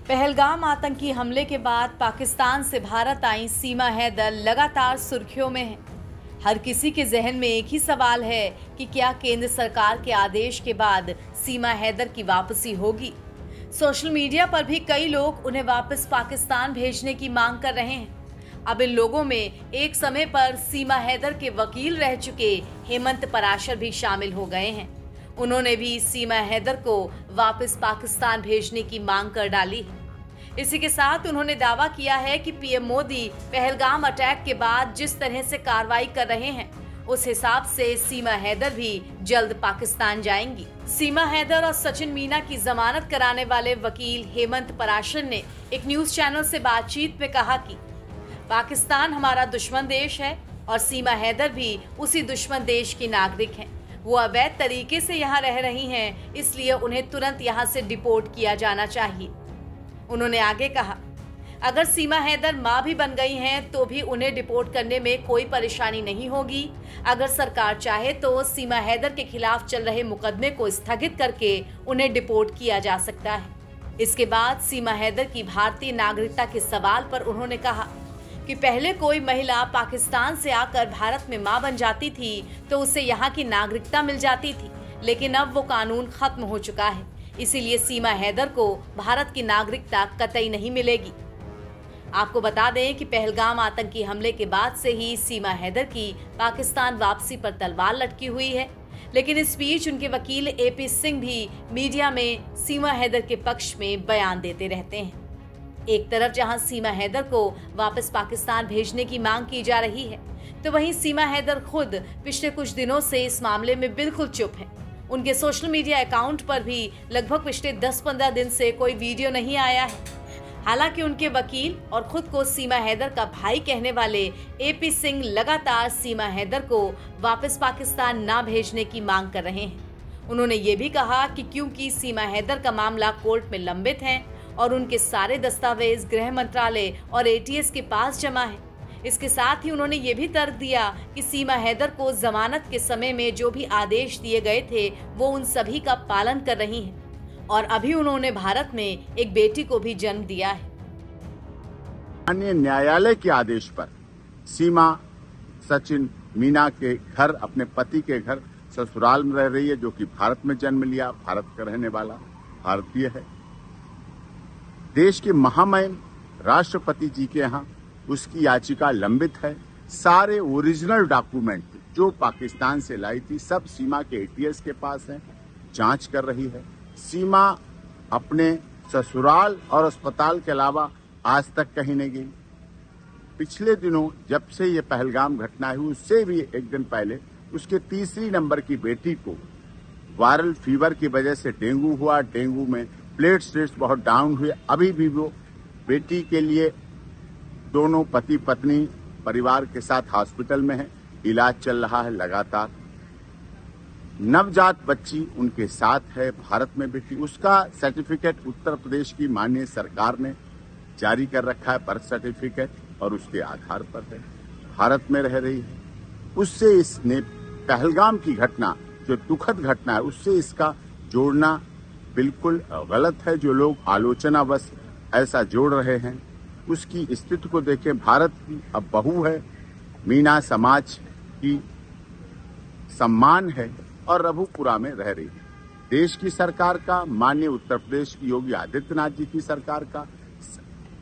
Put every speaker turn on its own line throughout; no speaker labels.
पहलगाम आतंकी हमले के बाद पाकिस्तान से भारत आई सीमा हैदर लगातार सुर्खियों में है। हर किसी के जहन में एक ही सवाल है कि क्या केंद्र सरकार के आदेश के बाद सीमा हैदर की वापसी होगी। सोशल मीडिया पर भी कई लोग उन्हें वापस पाकिस्तान भेजने की मांग कर रहे हैं। अब इन लोगों में एक समय पर सीमा हैदर के वकील रह चुके हेमंत पराशर भी शामिल हो गए हैं। उन्होंने भी सीमा हैदर को वापस पाकिस्तान भेजने की मांग कर डाली है। इसी के साथ उन्होंने दावा किया है कि पीएम मोदी पहलगाम अटैक के बाद जिस तरह से कार्रवाई कर रहे हैं, उस हिसाब से सीमा हैदर भी जल्द पाकिस्तान जाएंगी। सीमा हैदर और सचिन मीना की जमानत कराने वाले वकील हेमंत पराशर ने एक न्यूज चैनल से बातचीत में कहा कि पाकिस्तान हमारा दुश्मन देश है और सीमा हैदर भी उसी दुश्मन देश की नागरिक हैं। वो अवैध तरीके से यहाँ रह रही हैं, इसलिए उन्हें तुरंत यहाँ से डिपोर्ट किया जाना चाहिए। उन्होंने आगे कहा, अगर सीमा हैदर मां भी बन गई हैं तो भी उन्हें डिपोर्ट करने में कोई परेशानी नहीं होगी। अगर सरकार चाहे तो सीमा हैदर के खिलाफ चल रहे मुकदमे को स्थगित करके उन्हें डिपोर्ट किया जा सकता है। इसके बाद सीमा हैदर की भारतीय नागरिकता के सवाल पर उन्होंने कहा कि पहले कोई महिला पाकिस्तान से आकर भारत में मां बन जाती थी तो उसे यहाँ की नागरिकता मिल जाती थी, लेकिन अब वो कानून खत्म हो चुका है। इसीलिए सीमा हैदर को भारत की नागरिकता कतई नहीं मिलेगी। आपको बता दें कि पहलगाम आतंकी हमले के बाद से ही सीमा हैदर की पाकिस्तान वापसी पर तलवार लटकी हुई है, लेकिन इस बीच उनके वकील एपी सिंह भी मीडिया में सीमा हैदर के पक्ष में बयान देते रहते हैं। एक तरफ जहां सीमा हैदर को वापस पाकिस्तान भेजने की मांग की जा रही है, तो वहीं सीमा हैदर खुद पिछले कुछ दिनों से इस मामले में बिल्कुल चुप हैं। उनके सोशल मीडिया अकाउंट पर भी लगभग पिछले 10-15 दिन से कोई वीडियो नहीं आया है। हालांकि उनके वकील और खुद को सीमा हैदर का भाई कहने वाले एपी सिंह लगातार सीमा हैदर को वापस पाकिस्तान ना भेजने की मांग कर रहे हैं। उन्होंने ये भी कहा कि क्योंकि सीमा हैदर का मामला कोर्ट में लंबित है और उनके सारे दस्तावेज गृह मंत्रालय और एटीएस के पास जमा है। इसके साथ ही उन्होंने ये भी तर्क दिया कि सीमा हैदर को जमानत के समय में जो भी आदेश दिए गए थे वो उन सभी का पालन कर रही हैं और अभी उन्होंने भारत में एक बेटी को भी जन्म दिया है।
माननीय न्यायालय के आदेश पर सीमा सचिन मीना के घर, अपने पति के घर ससुराल में रह रही है, जो कि भारत में जन्म लिया, भारत का रहने वाला भारतीय है। देश के महामहिम राष्ट्रपति जी के यहाँ उसकी याचिका लंबित है। सारे ओरिजिनल डॉक्यूमेंट जो पाकिस्तान से लाई थी सब सीमा के एटीएस के पास है, जांच कर रही है। सीमा अपने ससुराल और अस्पताल के अलावा आज तक कहीं नहीं गई। पिछले दिनों जब से ये पहलगाम घटना हुई, उससे भी एक दिन पहले उसके तीसरी नंबर की बेटी को वायरल फीवर की वजह से डेंगू हुआ। डेंगू में प्लेटलेट्स बहुत डाउन हुए। अभी भी वो बेटी के लिए दोनों पति पत्नी परिवार के साथ हॉस्पिटल में है, इलाज चल रहा है लगातार। नवजात बच्ची उनके साथ है, भारत में बेटी। उसका सर्टिफिकेट उत्तर प्रदेश की माननीय सरकार ने जारी कर रखा है, बर्थ सर्टिफिकेट, और उसके आधार पर है, भारत में रह रही है। उससे इसने पहलगाम की घटना, जो दुखद घटना है, उससे इसका जोड़ना बिल्कुल गलत है। जो लोग आलोचनावश ऐसा जोड़ रहे हैं, उसकी स्थिति को देखें। भारत की अब बहू है, मीना समाज की सम्मान है और रघुपुरा में रह रही है। देश की सरकार का, माननीय उत्तर प्रदेश की योगी आदित्यनाथ जी की सरकार का,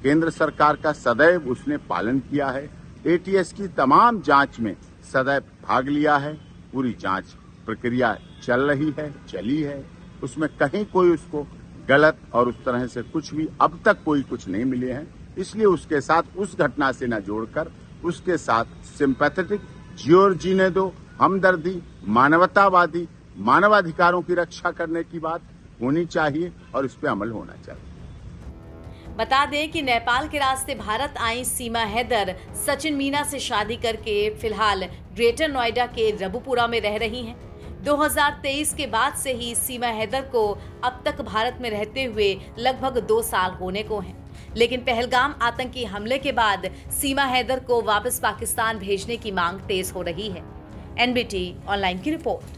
केंद्र सरकार का सदैव उसने पालन किया है। एटीएस की तमाम जांच में सदैव भाग लिया है। पूरी जांच प्रक्रिया चल रही है, चली है। उसमें कहीं कोई उसको गलत और उस तरह से कुछ भी अब तक कोई कुछ नहीं मिले हैं। इसलिए उसके साथ उस घटना से न जोड़कर उसके साथ सिंपैथेटिक जीने दो, हमदर्दी, मानवतावादी, मानवाधिकारों की रक्षा करने की बात होनी चाहिए और इस पे अमल होना चाहिए।
बता दें कि नेपाल के रास्ते भारत आई सीमा हैदर सचिन मीना से शादी करके फिलहाल ग्रेटर नोएडा के रबुपुरा में रह रही हैं। 2023 के बाद से ही सीमा हैदर को अब तक भारत में रहते हुए लगभग 2 साल होने को हैं। लेकिन पहलगाम आतंकी हमले के बाद सीमा हैदर को वापस पाकिस्तान भेजने की मांग तेज हो रही है। एनबीटी ऑनलाइन की रिपोर्ट।